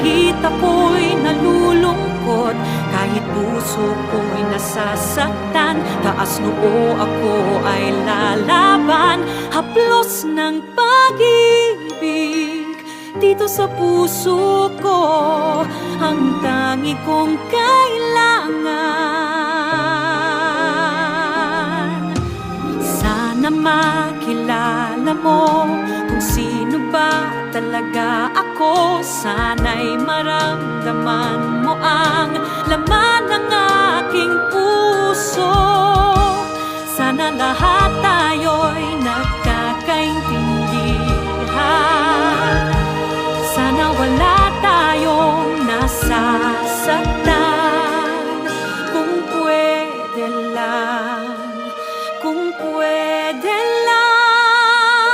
Kahit ako'y nalulungkot, kahit puso ko'y nasasaktan, taas noo ako ay lalaban. Haplos ng pag-ibig dito sa puso ko, ang tangi kong kailangan. Sana makilala mo kung sino ba talaga ako. Sana'y maramdaman mo ang laman ng aking puso. Sana lahat tayo'y nagkakaintindihan,